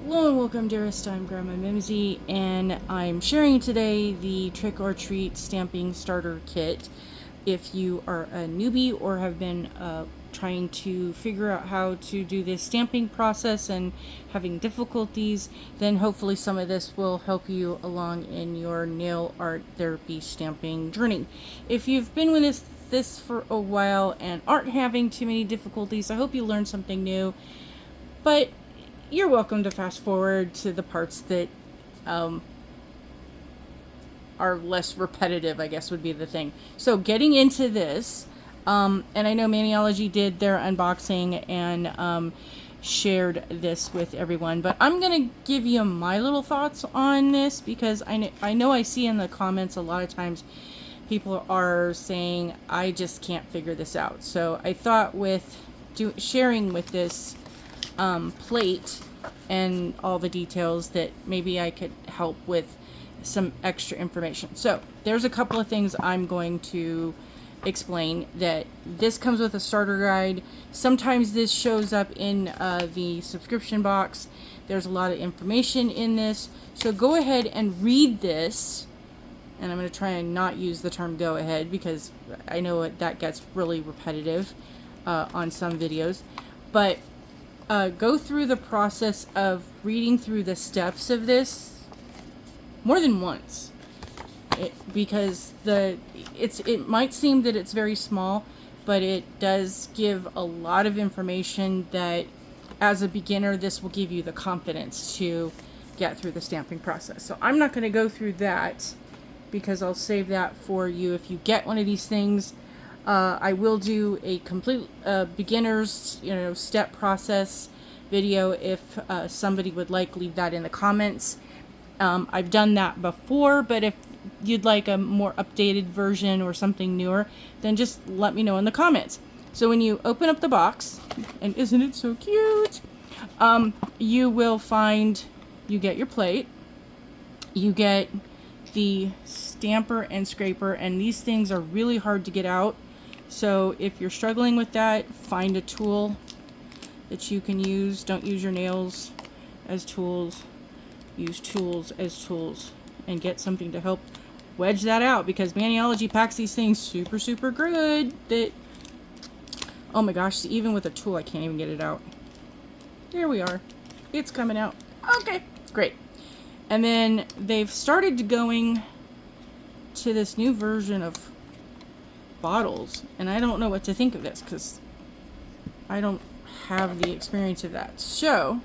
Hello and welcome, dearest. I'm GrandMaM, and I'm sharing today the Trick or Treat Stamping Starter Kit. If you are a newbie or have been trying to figure out how to do this stamping process and having difficulties, then hopefully some of this will help you along in your nail art therapy stamping journey. If you've been with this for a while and aren't having too many difficulties, I hope you learned something new. But you're welcome to fast forward to the parts that are less repetitive, I guess would be the thing. So getting into this, and I know Maniology did their unboxing and shared this with everyone, but I'm going to give you my little thoughts on this because I know I see in the comments a lot of times people are saying, I just can't figure this out. So I thought with sharing with this plate and all the details that maybe I could help with some extra information. So there's a couple of things I'm going to explain. That this comes with a starter guide. Sometimes this shows up in the subscription box. There's a lot of information in this, so go ahead and read this. And I'm going to try and not use the term go ahead because I know that gets really repetitive on some videos, but go through the process of reading through the steps of this more than once, because it might seem that it's very small, but it does give a lot of information that as a beginner this will give you the confidence to get through the stamping process. So I'm not going to go through that because I'll save that for you if you get one of these things. I will do a complete beginner's step process video if somebody would like. Leave that in the comments. I've done that before, but if you'd like a more updated version or something newer, then just let me know in the comments. So when you open up the box, and isn't it so cute, you will find, you get your plate, you get the stamper and scraper, and these things are really hard to get out. So if you're struggling with that, find a tool that you can use. Don't use your nails as tools. Use tools as tools and get something to help wedge that out, because Maniology packs these things super, super good that, oh my gosh, even with a tool I can't even get it out. There we are. It's coming out. Okay, great. And then they've started going to this new version of bottles, and I don't know what to think of this because I don't have the experience of that. So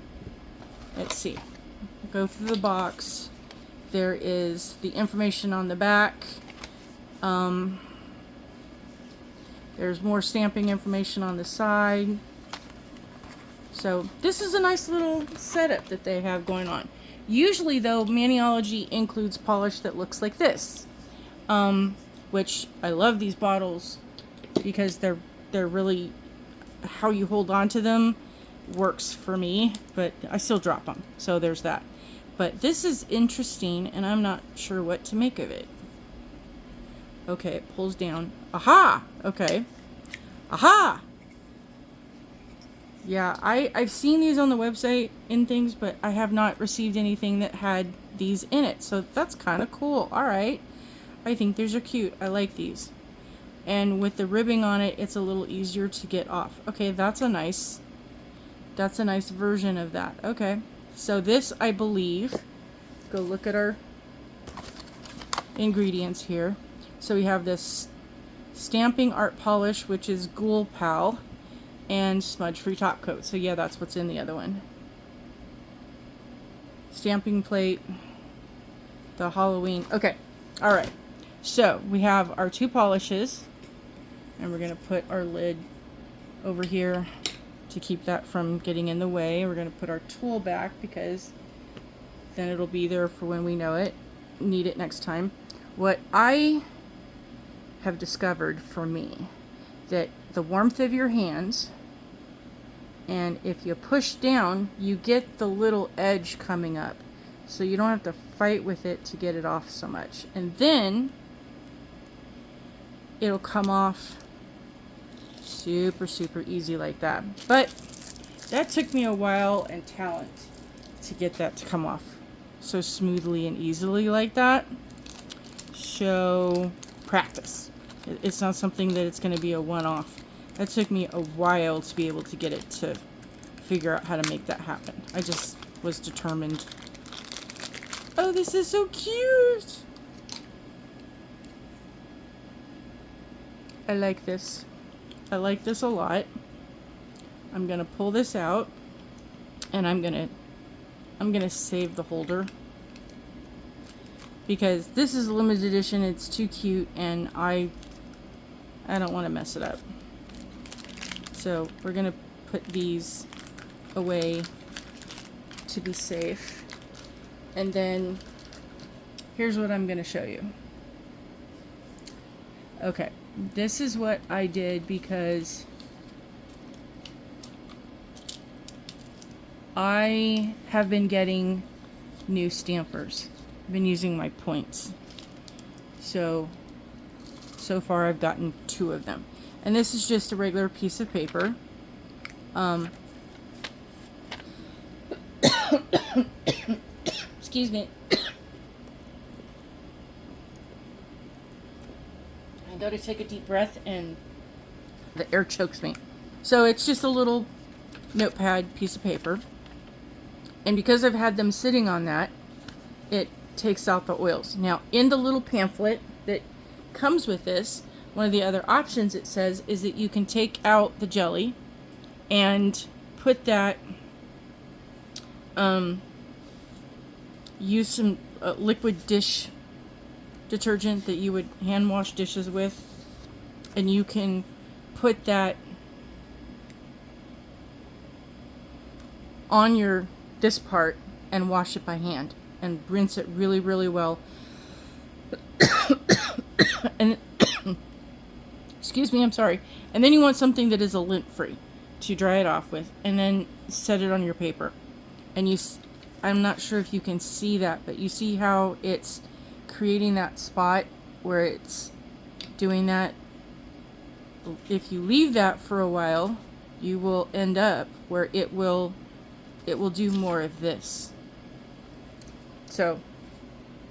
let's see. Go through the box. There is the information on the back. There's more stamping information on the side. So this is a nice little setup that they have going on. Usually though, Maniology includes polish that looks like this, which I love these bottles because they're really, how you hold on to them works for me, but I still drop them, so there's that. But this is interesting and I'm not sure what to make of it. Okay, it pulls down. Aha! Okay. Aha! Yeah, I've seen these on the website and things, but I have not received anything that had these in it, so that's kind of cool. Alright. I think these are cute. I like these. And with the ribbing on it, it's a little easier to get off. Okay, that's a nice version of that. Okay. So this, I believe, go look at our ingredients here. So we have this stamping art polish, which is Ghoul Pal, and smudge-free top coat. So yeah, that's what's in the other one. Stamping plate, the Halloween. Okay. All right. So we have our two polishes, and we're going to put our lid over here to keep that from getting in the way. We're going to put our tool back because then it'll be there for when we need it next time. What I have discovered for me, that the warmth of your hands, and if you push down, you get the little edge coming up, so you don't have to fight with it to get it off so much, and then it'll come off super, super easy like that. But that took me a while and talent to get that to come off so smoothly and easily like that. Show practice. It's not something that it's going to be a one-off. That took me a while to be able to get it to figure out how to make that happen. I just was determined. Oh, this is so cute. I like this. I like this a lot. I'm going to pull this out and I'm going to save the holder because this is a limited edition. It's too cute and I don't want to mess it up. So we're going to put these away to be safe. And then here's what I'm going to show you. Okay, this is what I did because I have been getting new stampers. I've been using my points. So far I've gotten 2 of them. And this is just a regular piece of paper. Excuse me. I gotta take a deep breath and the air chokes me. So it's just a little notepad piece of paper. And because I've had them sitting on that, it takes out the oils. Now, in the little pamphlet that comes with this, one of the other options it says is that you can take out the jelly and put that, use some liquid dish detergent that you would hand wash dishes with, and you can put that on this part and wash it by hand and rinse it really, really well. And excuse me, I'm sorry. And then you want something that is a lint free to dry it off with, and then set it on your paper. And I'm not sure if you can see that, but you see how it's creating that spot where it's doing that. If you leave that for a while, you will end up where it will do more of this. So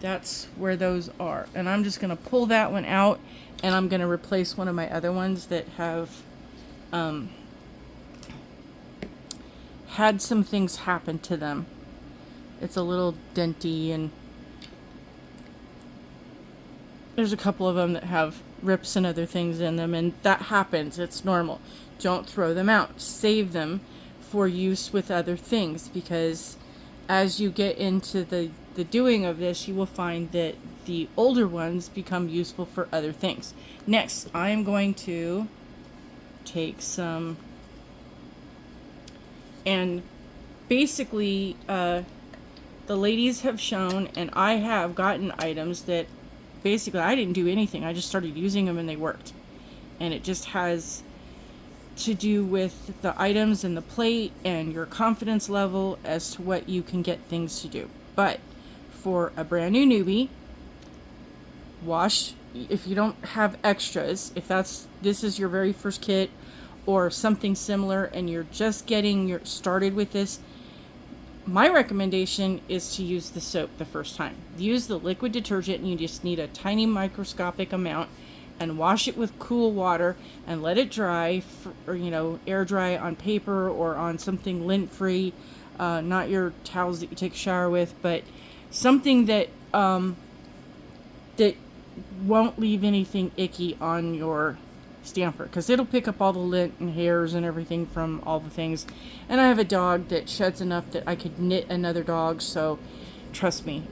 that's where those are. And I'm just going to pull that one out, and I'm going to replace one of my other ones that have had some things happen to them. It's a little denty, and there's a couple of them that have rips and other things in them, and that happens. It's normal. Don't throw them out. Save them for use with other things, because as you get into the doing of this, you will find that the older ones become useful for other things. Next, I am going to take some, and basically the ladies have shown, and I have gotten items that basically I didn't do anything. I just started using them and they worked. And it just has to do with the items and the plate and your confidence level as to what you can get things to do. But for a brand new newbie, wash, if you don't have extras, if this is your very first kit or something similar and you're just getting started with this, my recommendation is to use the soap the first time. Use the liquid detergent, and you just need a tiny microscopic amount, and wash it with cool water and let it dry, or air dry on paper or on something lint free, not your towels that you take a shower with, but something that that won't leave anything icky on your stamper, because it'll pick up all the lint and hairs and everything from all the things. And I have a dog that sheds enough that I could knit another dog, so trust me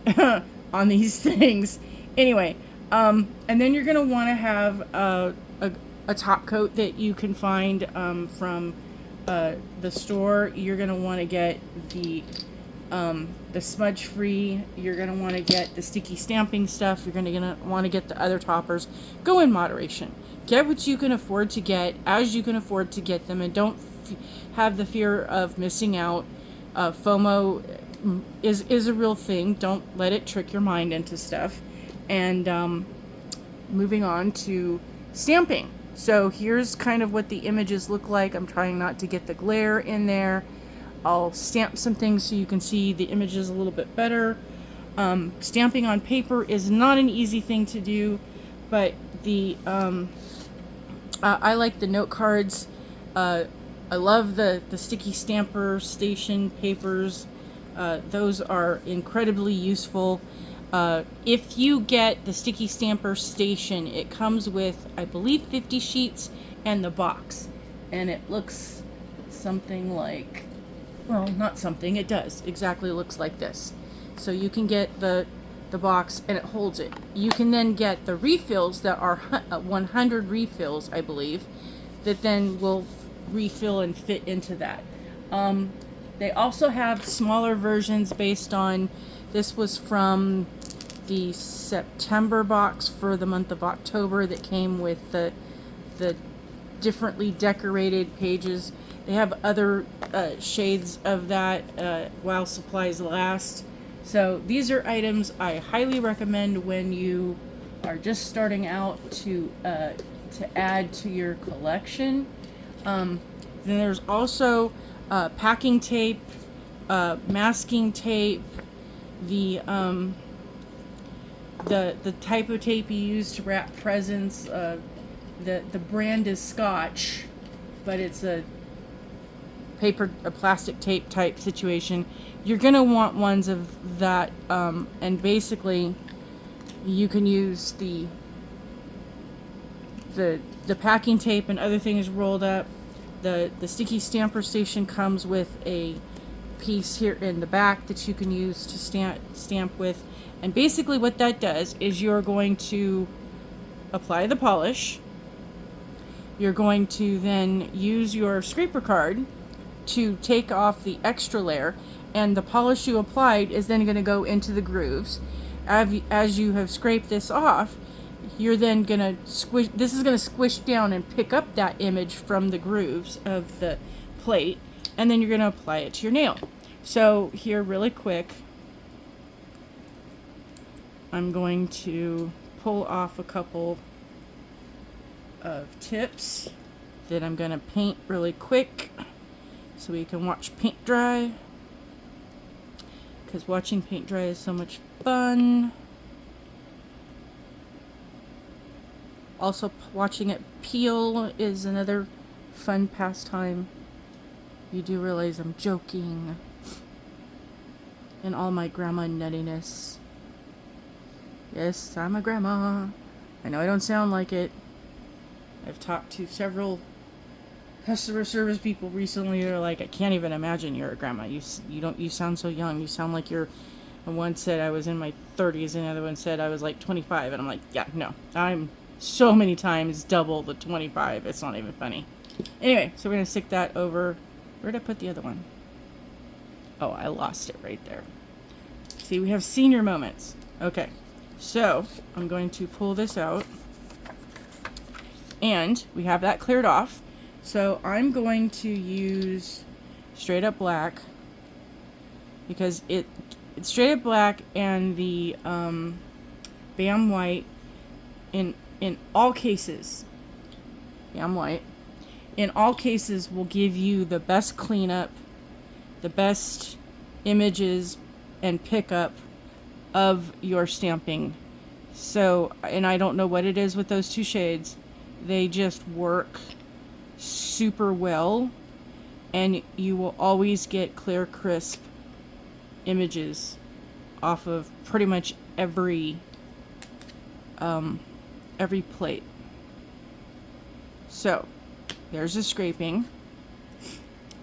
on these things. Anyway, and then you're going to want to have a top coat that you can find from the store. You're going to want to get the smudge free. You're going to want to get the sticky stamping stuff. You're going to want to get the other toppers. Go in moderation. Get what you can afford to get as you can afford to get them, and don't have the fear of missing out. FOMO is a real thing. Don't let it trick your mind into stuff. And moving on to stamping. So here's kind of what the images look like. I'm trying not to get the glare in there. I'll stamp some things so you can see the images a little bit better. Stamping on paper is not an easy thing to do, but I like the note cards. I love the sticky stamper station papers. Those are incredibly useful. If you get the sticky stamper station, it comes with, I believe, 50 sheets and the box. And it looks something like, well, not something, it does. Exactly looks like this. So you can get the box and it holds it. You can then get the refills that are 100 refills, I believe, that then will refill and fit into that. They also have smaller versions based on, this was from the September box for the month of October that came with the differently decorated pages. They have other shades of that while supplies last. So these are items I highly recommend when you are just starting out to add to your collection. Then there's also packing tape, masking tape, the type of tape you use to wrap presents. The brand is Scotch, but it's a plastic tape type situation. You're gonna want ones of that, and basically you can use the packing tape and other things rolled up. The sticky stamper station comes with a piece here in the back that you can use to stamp with. And basically what that does is you're going to apply the polish. You're going to then use your scraper card to take off the extra layer, and the polish you applied is then going to go into the grooves. As you have scraped this off, you're then going to squish, this is going to squish down and pick up that image from the grooves of the plate, and then you're going to apply it to your nail. So here, really quick, I'm going to pull off a couple of tips that I'm going to paint really quick so we can watch paint dry, because watching paint dry is so much fun. Also, watching it peel is another fun pastime. You do realize I'm joking in all my grandma nuttiness. Yes, I'm a grandma. I know I don't sound like it. I've talked to several customer service people recently that are like, I can't even imagine you're a grandma. You sound so young. You sound like you're, and one said I was in my 30s and the other one said I was like 25, and I'm like, yeah, no, I'm so many times double the 25. It's not even funny. Anyway, so we're going to stick that over. Where did I put the other one? Oh, I lost it right there. See, we have senior moments. Okay, so I'm going to pull this out, and we have that cleared off. So I'm going to use straight up black, because it's straight up black, and the BAM white in all cases, BAM white in all cases will give you the best cleanup, the best images and pickup of your stamping. So, and I don't know what it is with those two shades. They just work super well, and you will always get clear, crisp images off of pretty much every plate. So there's the scraping,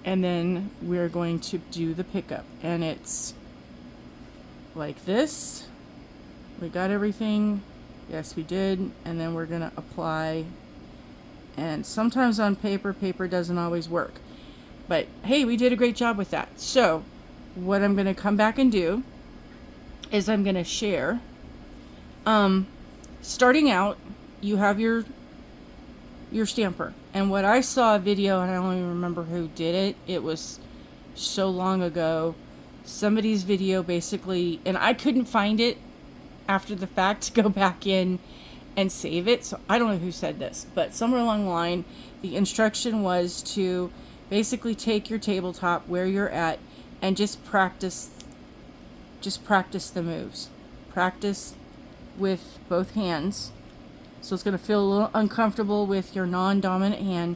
and then we're going to do the pickup, and it's like this. We got everything. Yes, we did. And then we're gonna apply, and sometimes on paper doesn't always work, but hey, we did a great job with that. So what I'm gonna come back and do is I'm gonna share, starting out, you have your stamper, and what I saw a video, and I don't even remember who did it. It was so long ago. Somebody's video basically, and I couldn't find it after the fact to go back in and save it. So I don't know who said this, but somewhere along the line, the instruction was to Basically take your tabletop where you're at and just practice the moves. Practice with both hands. So it's going to feel a little uncomfortable with your non-dominant hand,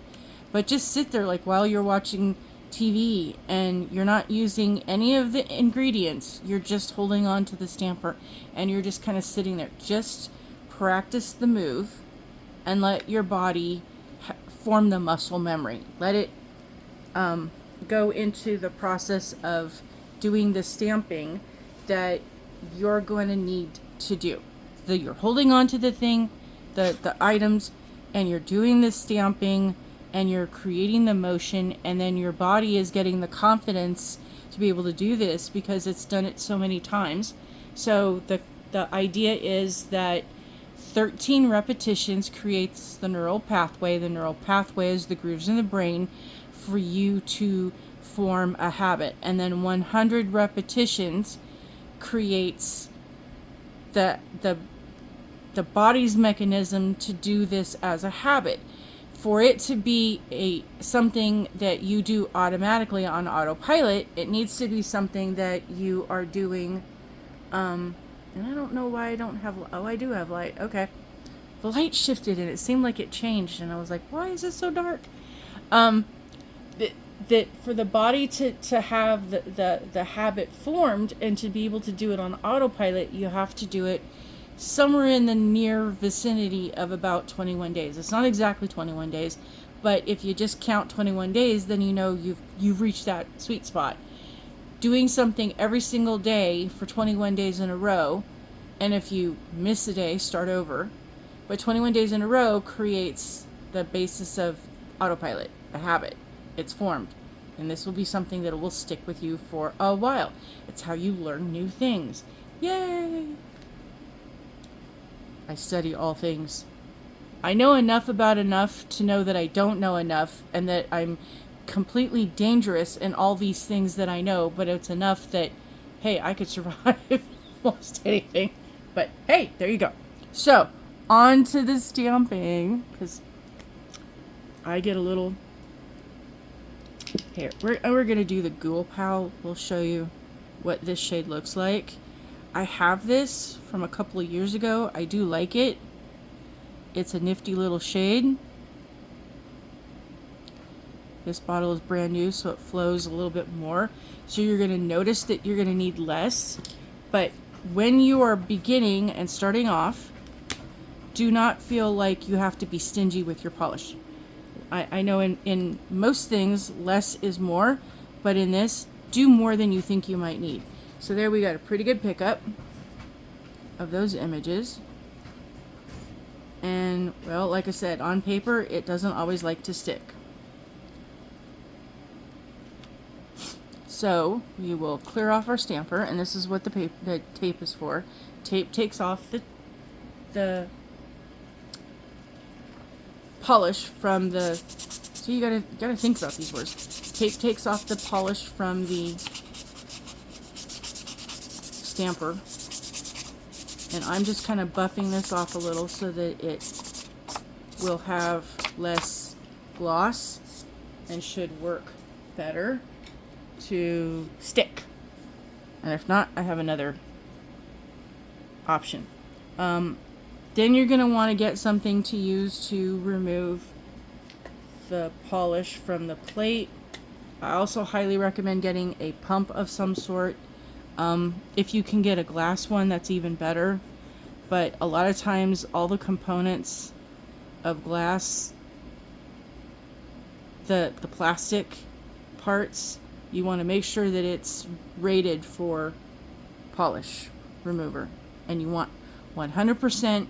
but just sit there like while you're watching TV and you're not using any of the ingredients. You're just holding on to the stamper and you're just kind of sitting there. Just practice the move and let your body form the muscle memory. Let it go into the process of doing the stamping that you're going to need to do. So you're holding on to the thing, the items, and you're doing the stamping and you're creating the motion, and then your body is getting the confidence to be able to do this because it's done it so many times. So the idea is that 13 repetitions creates the neural pathway. The neural pathway is the grooves in the brain for you to form a habit. And then 100 repetitions creates the body's mechanism to do this as a habit. For it to be something that you do automatically on autopilot, it needs to be something that you are doing. And I don't know why I don't have. Oh, I do have light. Okay, the light shifted and it seemed like it changed, and I was like, why is it so dark? That for the body to have the habit formed and to be able to do it on autopilot, you have to do it somewhere in the near vicinity of about 21 days. It's not exactly 21 days, but if you just count 21 days, then you know you've reached that sweet spot. Doing something every single day for 21 days in a row, and if you miss a day, start over. But 21 days in a row creates the basis of autopilot, a habit. It's formed. And this will be something that will stick with you for a while. It's how you learn new things. Yay! I study all things. I know enough about enough to know that I don't know enough, and that I'm completely dangerous in all these things that I know, but it's enough that, hey, I could survive almost anything. But hey, there you go. So, on to the stamping, because I get a little... Here, we're going to do the Ghoul Pal. We'll show you what this shade looks like. I have this from a couple of years ago. I do like it. It's a nifty little shade. This bottle is brand new, so it flows a little bit more. So you're going to notice that you're going to need less. But when you are beginning and starting off, do not feel like you have to be stingy with your polish. I know in most things, less is more. But in this, do more than you think you might need. So there we got a pretty good pickup of those images. And, well, like I said, on paper, it doesn't always like to stick. So we will clear off our stamper, and this is what the tape is for. Tape takes off the polish from the... So you gotta think about these words. Tape takes off the polish from the stamper, and I'm just kind of buffing this off a little so that it will have less gloss and should work better to stick. And if not, I have another option. Then you're going to want to get something to use to remove the polish from the plate. I also highly recommend getting a pump of some sort. If you can get a glass one, that's even better. But a lot of times, all the components of glass, the plastic parts, you want to make sure that it's rated for polish remover. And you want 100%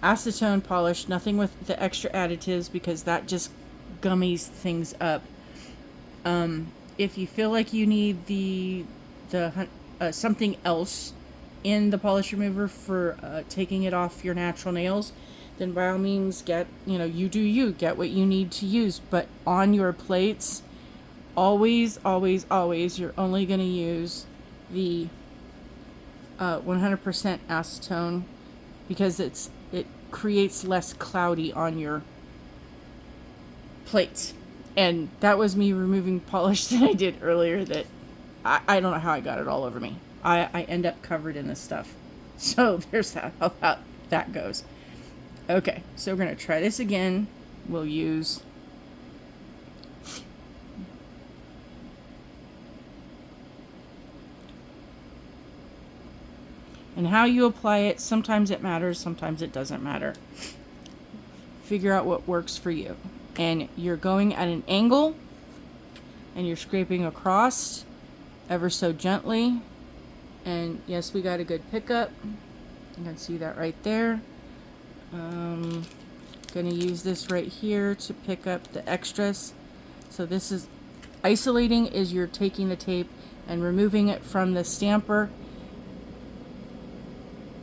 acetone polish, nothing with the extra additives, because that just gummies things up. If you feel like you need the something else in the polish remover for taking it off your natural nails, then by all means get, get what you need to use. But on your plates, always you're only going to use the 100% acetone, because it creates less cloudy on your plates. And that was me removing polish that I did earlier that I don't know how I got it all over me. I end up covered in this stuff. So there's that, how that goes. Okay, so we're going to try this again. We'll use and how you apply it, sometimes it matters, sometimes it doesn't matter. Figure out what works for you. And you're going at an angle and you're scraping across ever so gently. And yes, we got a good pickup. You can see that right there. Gonna use this right here to pick up the extras. So this is isolating, is you're taking the tape and removing it from the stamper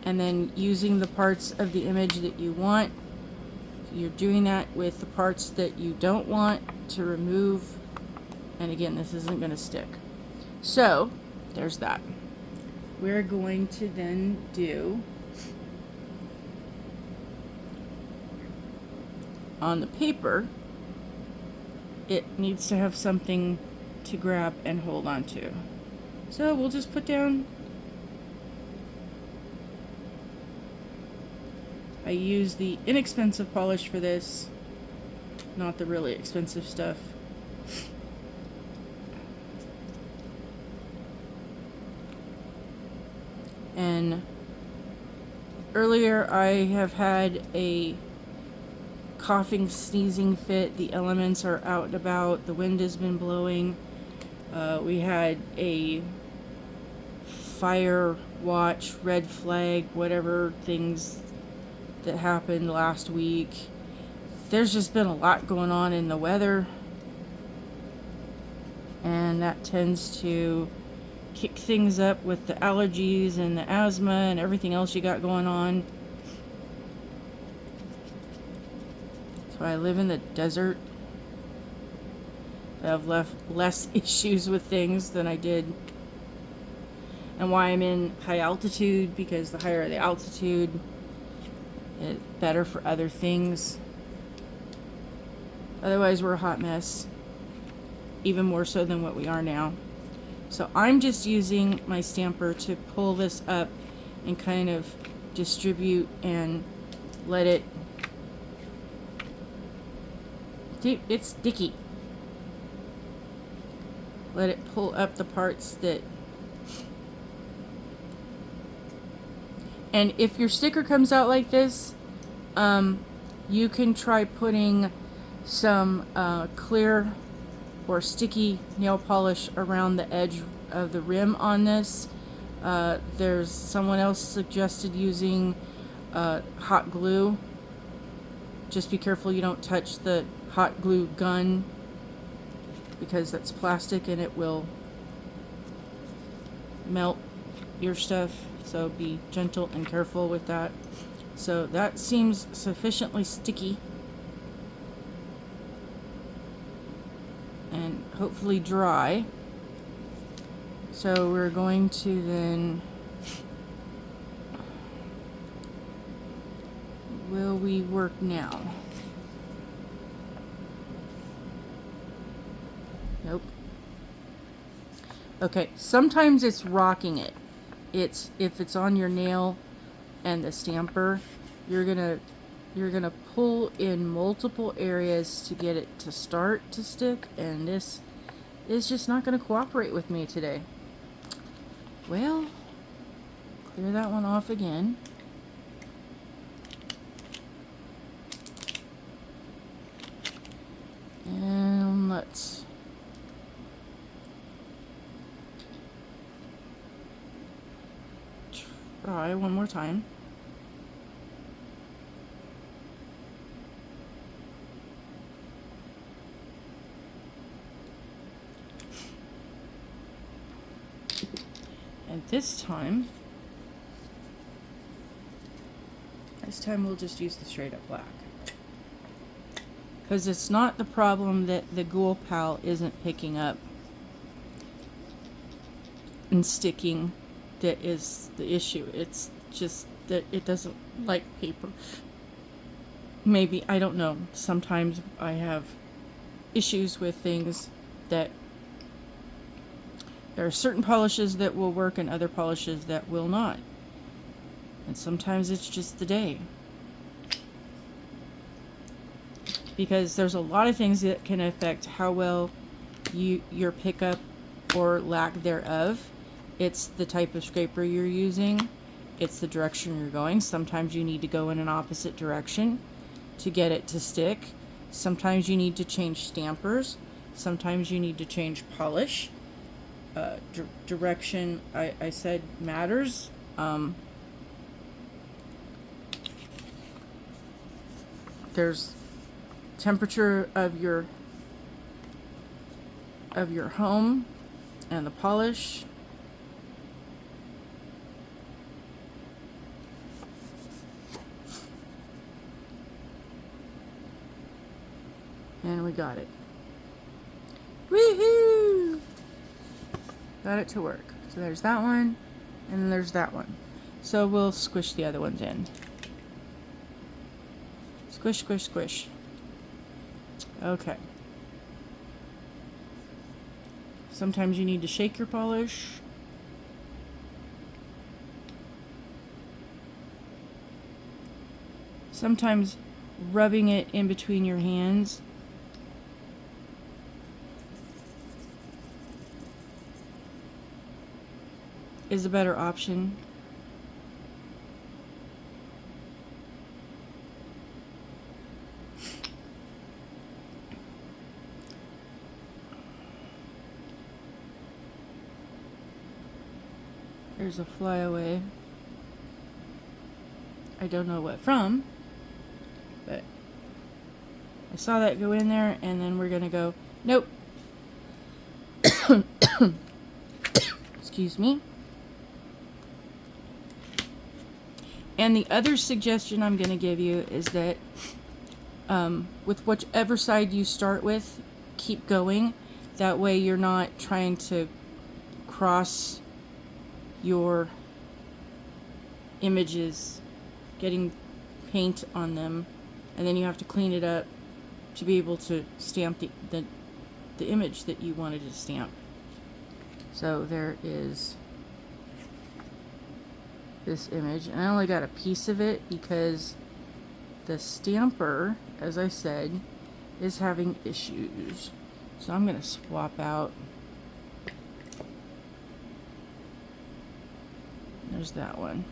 and then using the parts of the image that you want. You're doing that with the parts that you don't want to remove. And again, this isn't going to stick. So there's that. We're going to then do on the paper, it needs to have something to grab and hold on to. So we'll just put down, I use the inexpensive polish for this, not the really expensive stuff. And earlier I have had a coughing, sneezing fit. The elements are out and about. The wind has been blowing. We had a fire watch, red flag, whatever things that happened last week. There's just been a lot going on in the weather, and that tends to kick things up with the allergies and the asthma and everything else you got going on. So I live in the desert. I have less issues with things than I did. And why I'm in high altitude, because the higher the altitude, it's better for other things. Otherwise, we're a hot mess. Even more so than what we are now. So I'm just using my stamper to pull this up and kind of distribute and let it. It's sticky. Let it pull up the parts that. And if your sticker comes out like this, you can try putting some clear or sticky nail polish around the edge of the rim on this. There's someone else suggested using hot glue. Just be careful you don't touch the hot glue gun, because that's plastic and it will melt your stuff. So be gentle and careful with that. So that seems sufficiently sticky and hopefully dry. So we're going to then, will we work now? Nope. Okay, sometimes it's rocking it. It's if it's on your nail and the stamper, you're gonna pull in multiple areas to get it to start to stick, and this is just not gonna cooperate with me today. Well, clear that one off again. And let's try one more time. And this time we'll just use the straight up black. Because it's not the problem that the Ghoul Pal isn't picking up and sticking that is the issue. It's just that it doesn't like paper. Maybe, I don't know. Sometimes I have issues with things, that there are certain polishes that will work and other polishes that will not. And sometimes it's just the day. Because there's a lot of things that can affect how well your pickup or lack thereof. It's the type of scraper you're using. It's the direction you're going. Sometimes you need to go in an opposite direction to get it to stick. Sometimes you need to change stampers. Sometimes you need to change polish. Direction, I said, matters. There's temperature of your home and the polish. And we got it. Woohoo! Got it to work. So there's that one, and then there's that one. So we'll squish the other ones in. Squish, squish, squish. Okay. Sometimes you need to shake your polish. Sometimes rubbing it in between your hands is a better option. There's a flyaway. I don't know what from, but I saw that go in there, and then we're gonna go, nope. Excuse me. And the other suggestion I'm going to give you is that with whichever side you start with, keep going. That way you're not trying to cross your images, getting paint on them, and then you have to clean it up to be able to stamp the image that you wanted to stamp. So there is this image, and I only got a piece of it because the stamper, as I said, is having issues. So I'm going to swap out. There's that one.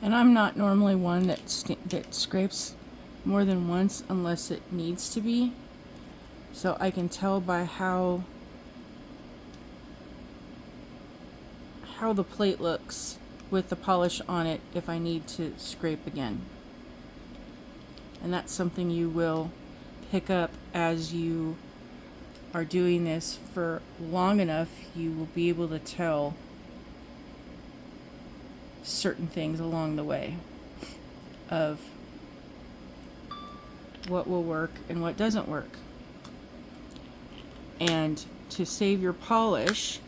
And I'm not normally one that scrapes more than once unless it needs to be. So I can tell by how the plate looks with the polish on it if I need to scrape again. And that's something you will pick up as you are doing this for long enough. You will be able to tell certain things along the way of what will work and what doesn't work. And to save your polish,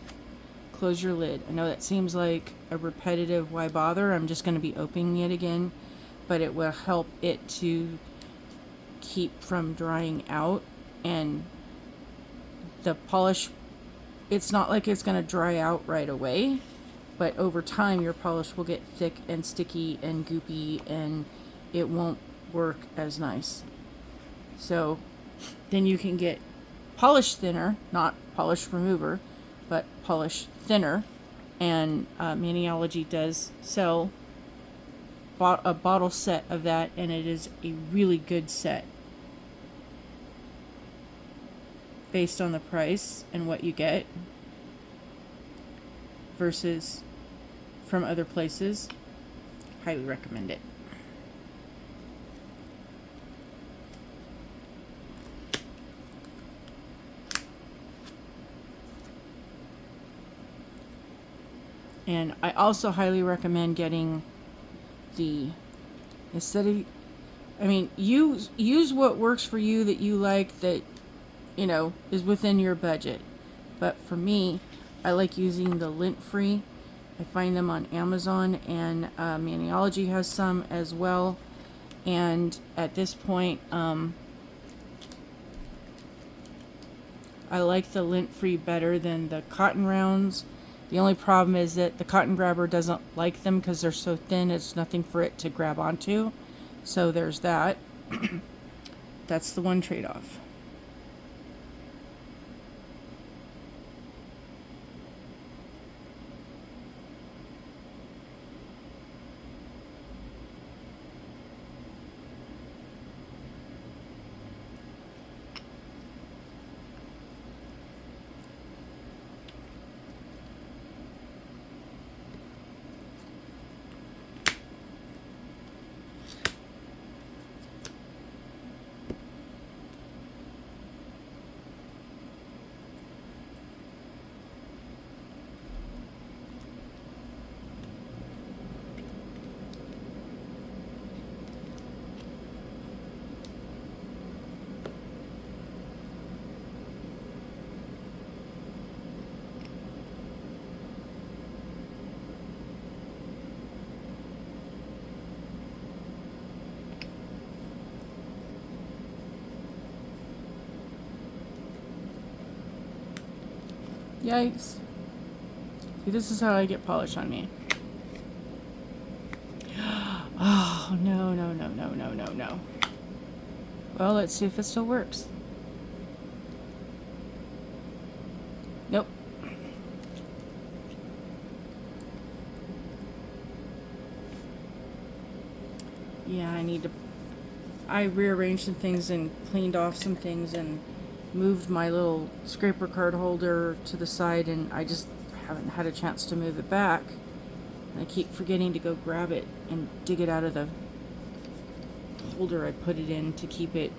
close your lid. I know that seems like a repetitive why bother. I'm just going to be opening it again, but it will help it to keep from drying out. And the polish, it's not like it's going to dry out right away, but over time your polish will get thick and sticky and goopy and it won't work as nice. So then you can get polish thinner, not polish remover, but polish thinner. And Maniology does sell a bottle set of that, and it is a really good set based on the price and what you get versus from other places. Highly recommend it. And I also highly recommend getting the, instead of, I mean, use what works for you that you like, that, you know, is within your budget. But for me, I like using the lint-free. I find them on Amazon, and Maniology has some as well. And at this point, I like the lint-free better than the cotton rounds. The only problem is that the cotton grabber doesn't like them because they're so thin, it's nothing for it to grab onto. So there's that. That's the one trade-off. Yikes. See, this is how I get polish on me. Oh, no, no, no, no, no, no, no. Well, let's see if it still works. Nope. Yeah, I rearranged some things and cleaned off some things and moved my little scraper card holder to the side, and I just haven't had a chance to move it back. And I keep forgetting to go grab it and dig it out of the holder I put it in to keep it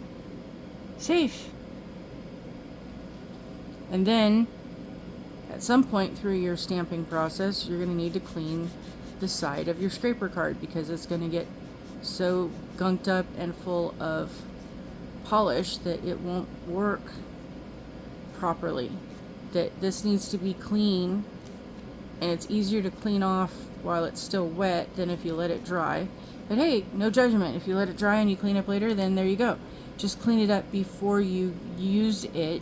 safe. And then at some point through your stamping process, you're going to need to clean the side of your scraper card because it's going to get so gunked up and full of polish that it won't work properly. That this needs to be clean, and it's easier to clean off while it's still wet than if you let it dry. But hey, no judgment. If you let it dry and you clean up later, then there you go. Just clean it up before you use it,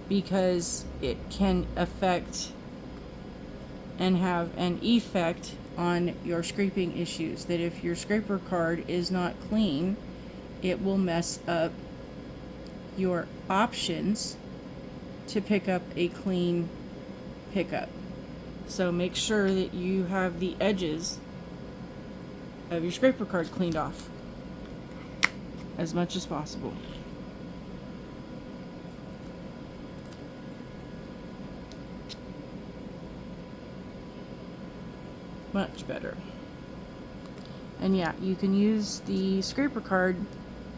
because it can affect and have an effect on your scraping issues. That if your scraper card is not clean, it will mess up your options to pick up a clean pickup. So make sure that you have the edges of your scraper card cleaned off as much as possible. Much better. And yeah, you can use the scraper card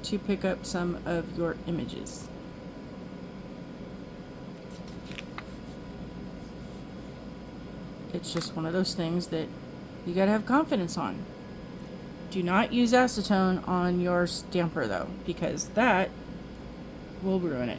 to pick up some of your images. It's just one of those things that you gotta have confidence on. Do not use acetone on your stamper though, because that will ruin it.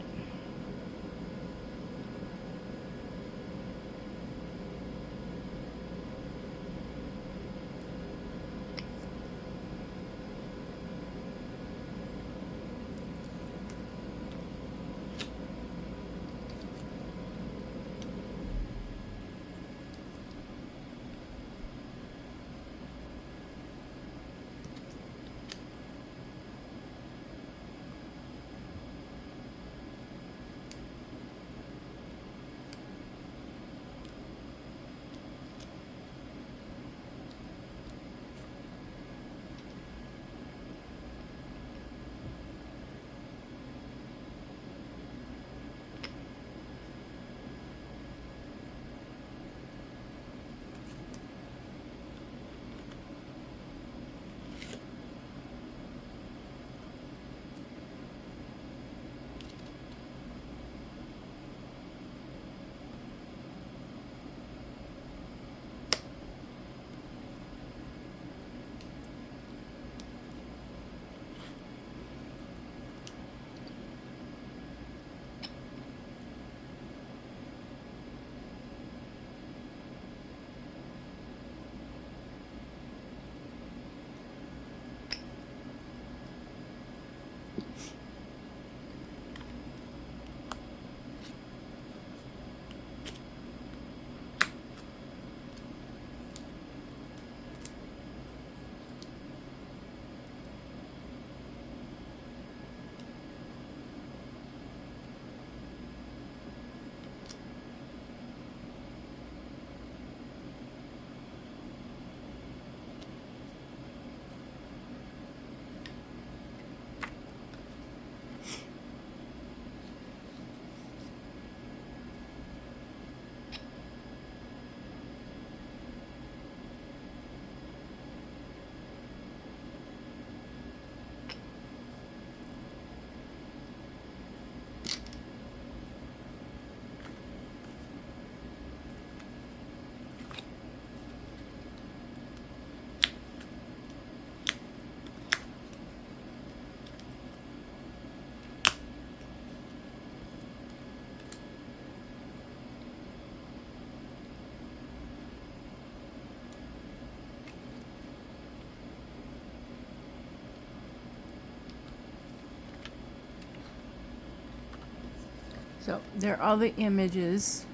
So there are all the images.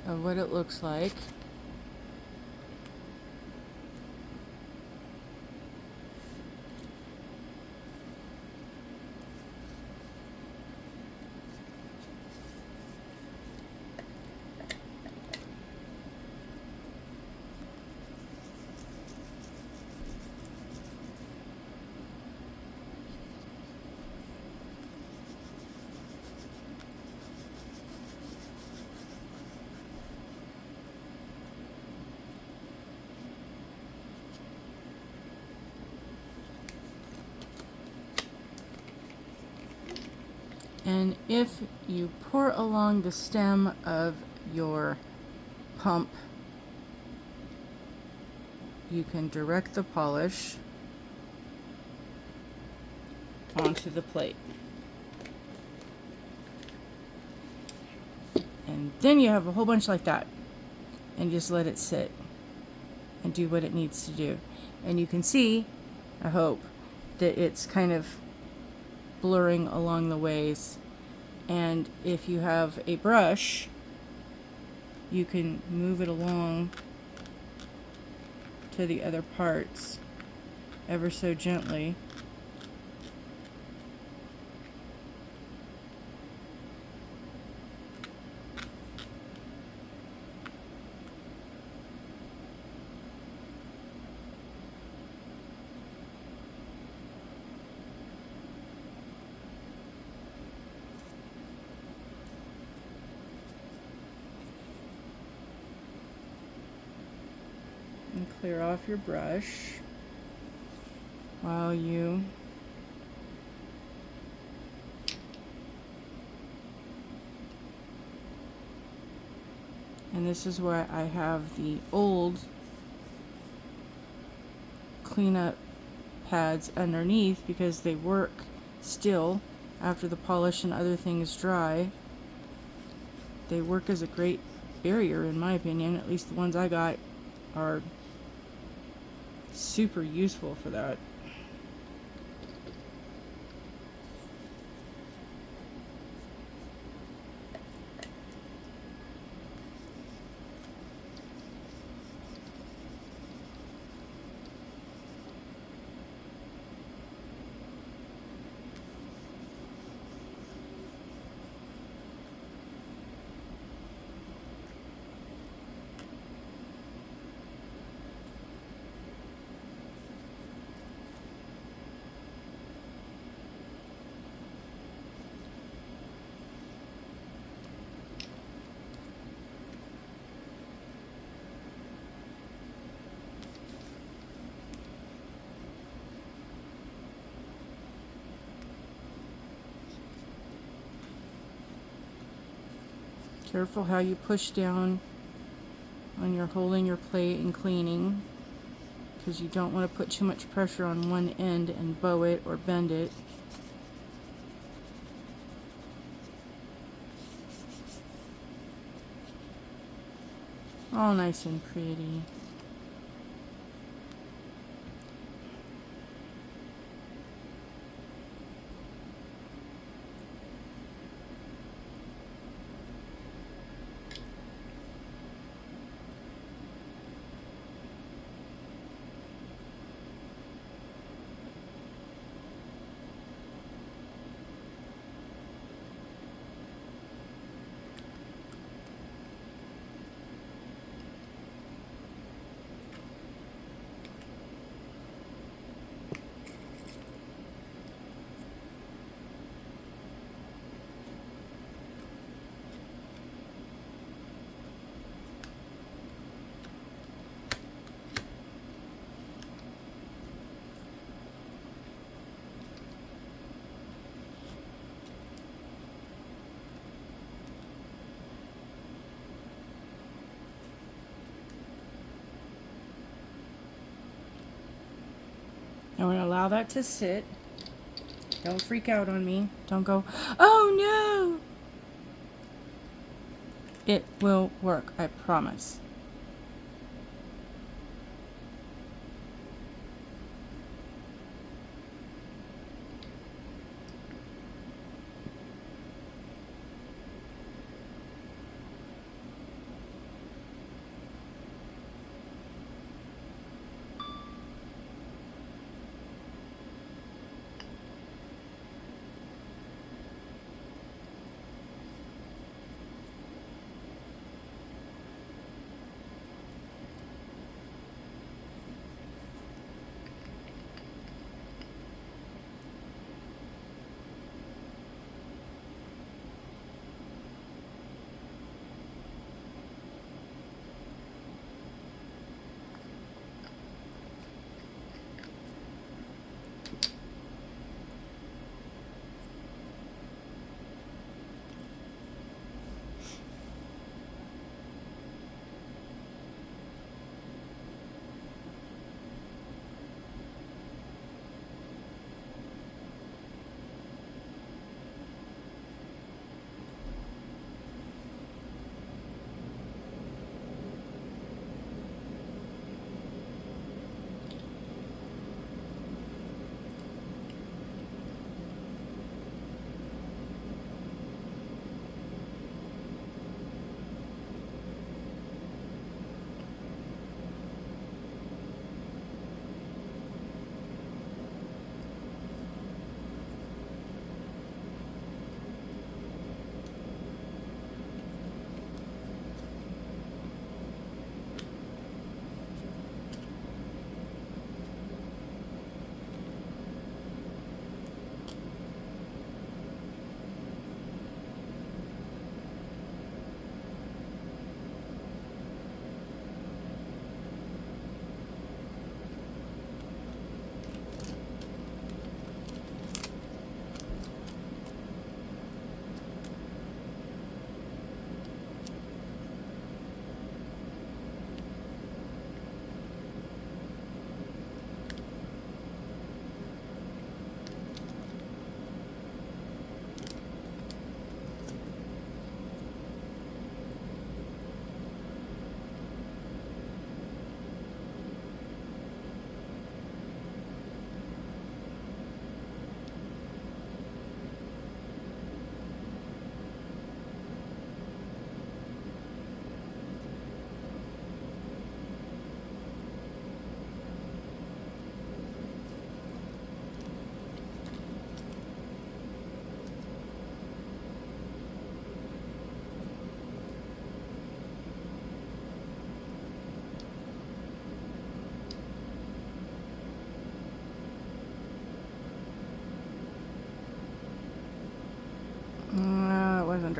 Of what it looks like. And if you pour along the stem of your pump, you can direct the polish onto the plate. And then you have a whole bunch like that. And just let it sit and do what it needs to do. And you can see, I hope, that it's kind of blurring along the ways. And if you have a brush, you can move it along to the other parts ever so gently. clear off your brush while you and this is where I have the old cleanup pads underneath because they work still after the polish and other things dry. They work as a great barrier in my opinion. At least the ones I got are super useful for that. Careful how you push down when you're holding your plate and cleaning, because you don't want to put too much pressure on one end and bow it or bend it. All nice and pretty. I'm going to allow that to sit. Don't freak out on me. Don't go, oh no! It will work, I promise.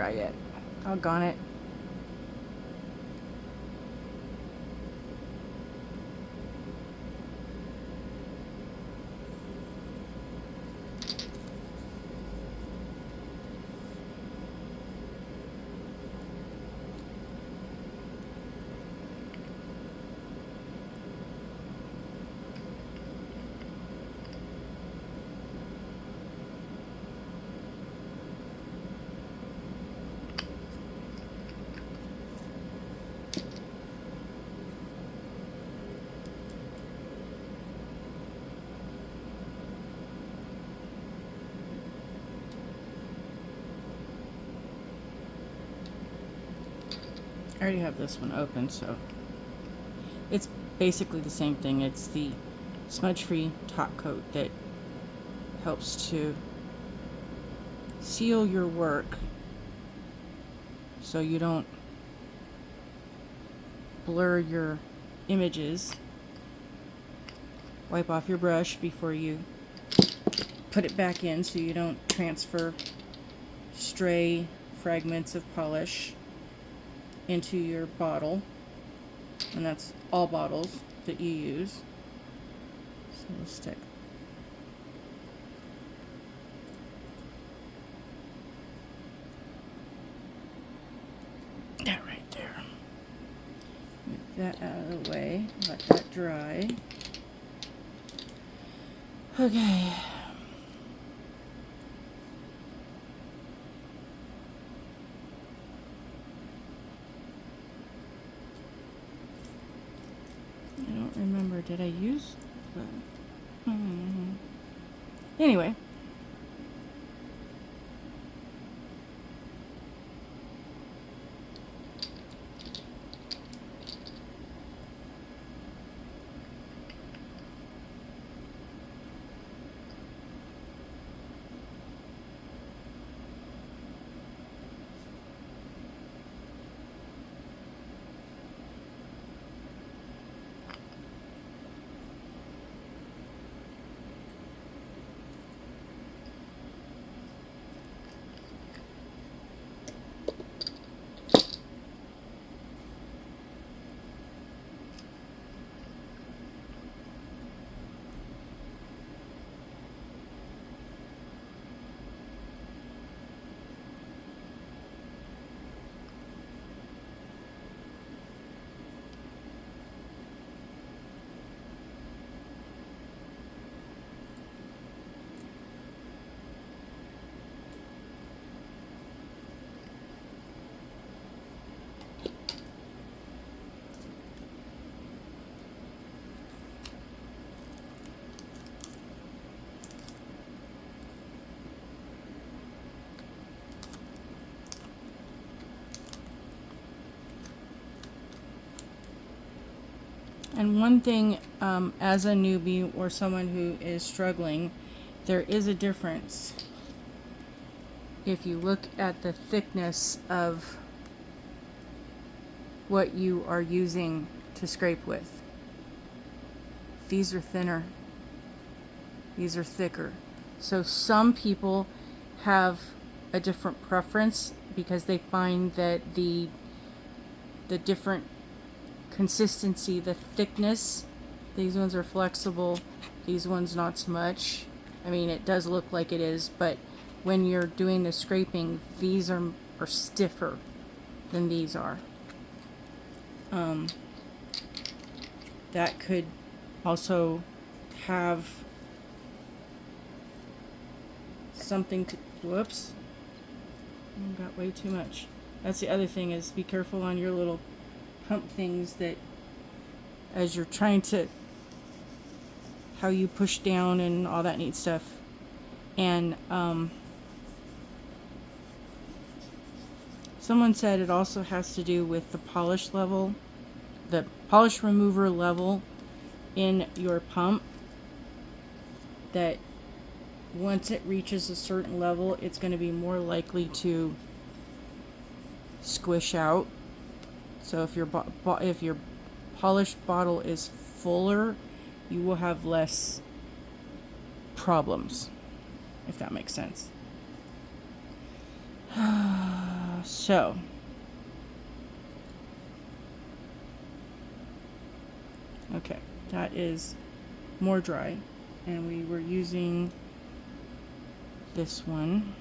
dry yet. Doggone it. I already have this one open, so it's basically the same thing. It's the smudge-free top coat that helps to seal your work so you don't blur your images. Wipe off your brush before you put it back in so you don't transfer stray fragments of polish into your bottle, and that's all bottles that you use. So we'll stick that right there. Get that out of the way, let that dry. Okay. I don't remember, did I use the... Anyway. And one thing, as a newbie or someone who is struggling, there is a difference. If you look at the thickness of what you are using to scrape with, these are thinner, these are thicker. So some people have a different preference because they find that the different consistency, the thickness, these ones are flexible, these ones not so much. I mean, it does look like it is, but when you're doing the scraping, these are stiffer than these are. That could also have something to, whoops, got way too much. That's the other thing, is be careful on your little pump things, that as you're trying to, how you push down and all that neat stuff. And someone said it also has to do with the polish level, the polish remover level in your pump, that once it reaches a certain level, it's going to be more likely to squish out. So if your polished bottle is fuller, you will have less problems, if that makes sense. So okay, that is more dry, and we were using this one.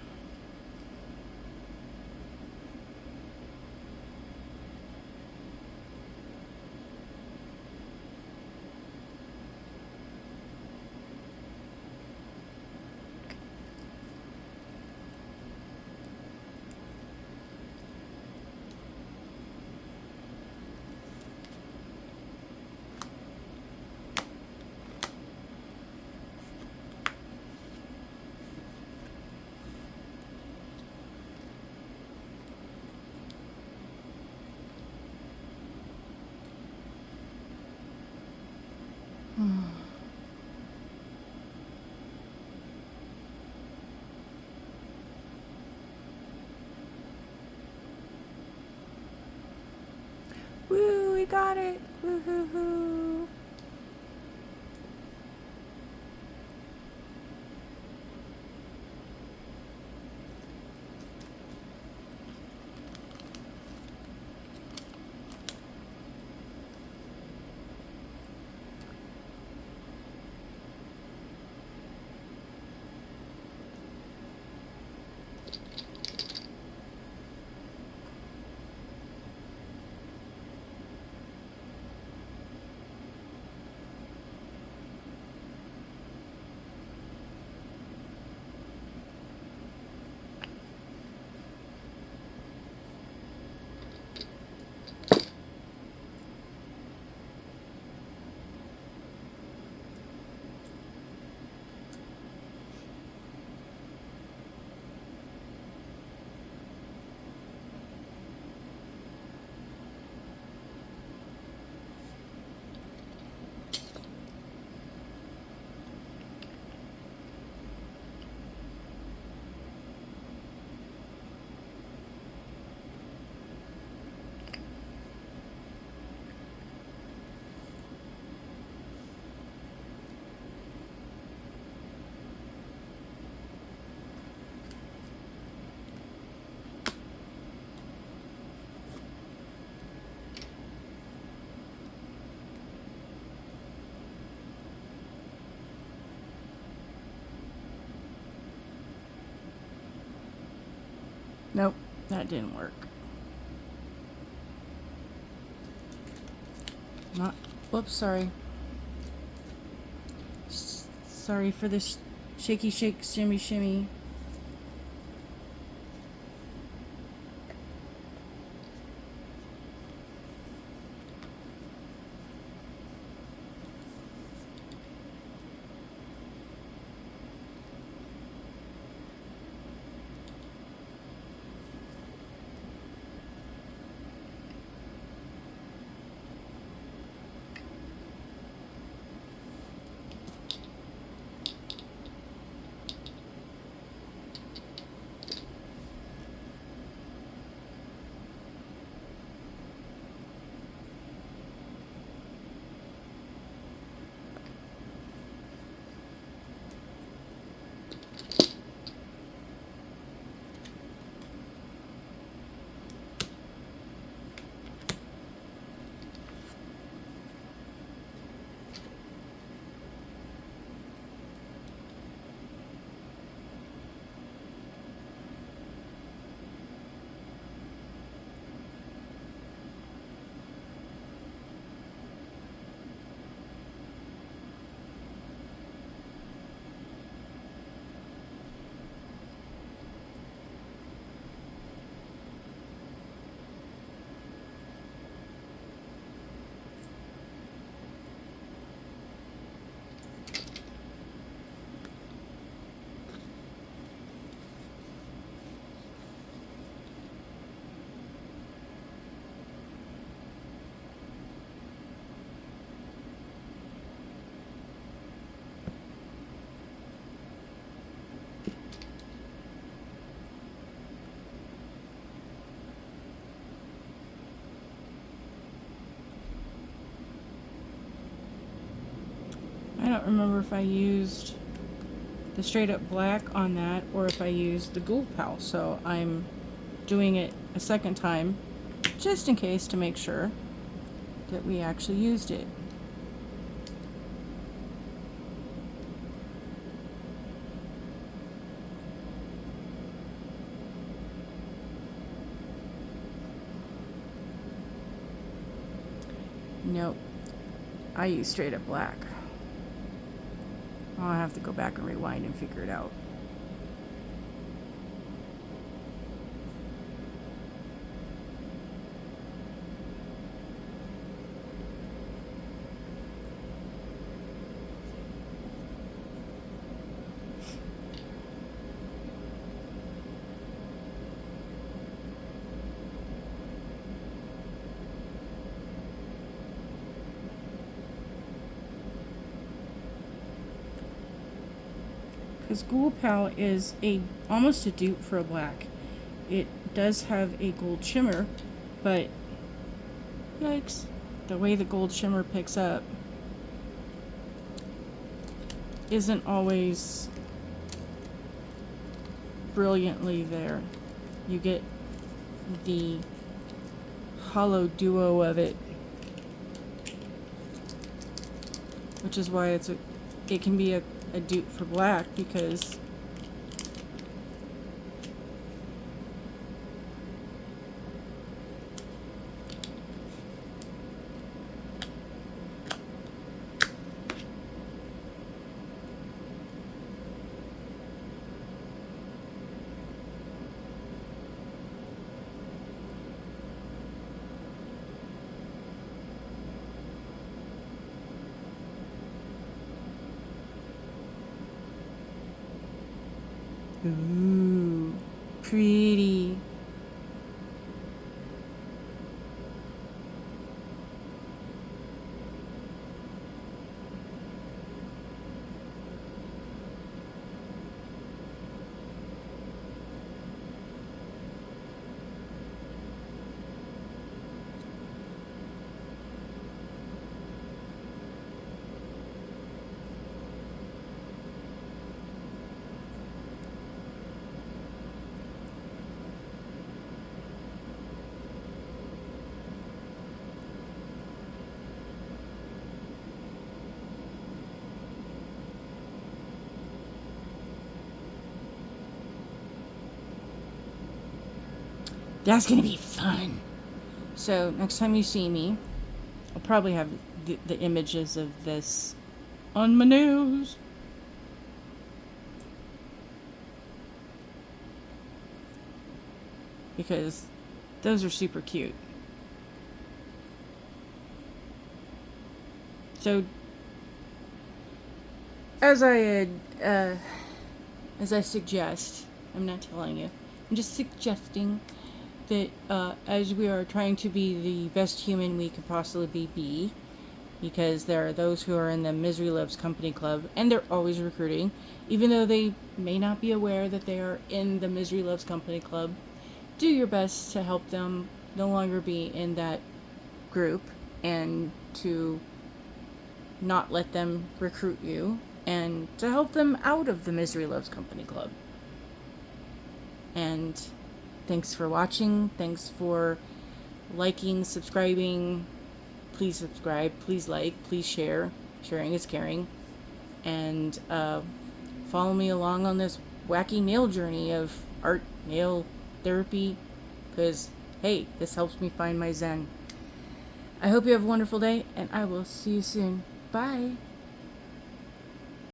Woo, we got it. Woo-hoo-hoo. Nope, that didn't work. Not, whoops, sorry. Sorry for this shaky shake, shimmy shimmy. I don't remember if I used the straight up black on that or if I used the Ghoul Pal, so I'm doing it a second time, just in case, to make sure that we actually used it. Nope. I use straight up black. I'll have to go back and rewind and figure it out. Because Ghoul Pal is almost a dupe for a black. It does have a gold shimmer, but yikes, the way the gold shimmer picks up isn't always brilliantly there. You get the hollow duo of it, which is why it can be a dupe for black, because ooh, pretty. That's gonna be fun. So next time you see me, I'll probably have the images of this on my nails. Because those are super cute. So as I suggest, I'm not telling you, I'm just suggesting that as we are trying to be the best human we could possibly be, because there are those who are in the Misery Loves Company Club, and they're always recruiting, even though they may not be aware that they are in the Misery Loves Company Club. Do your best to help them no longer be in that group, and to not let them recruit you, and to help them out of the Misery Loves Company Club. And thanks for watching. Thanks for liking, subscribing. Please subscribe. Please like. Please share. Sharing is caring. And follow me along on this wacky nail journey of art, nail therapy. Because, hey, this helps me find my zen. I hope you have a wonderful day, and I will see you soon. Bye.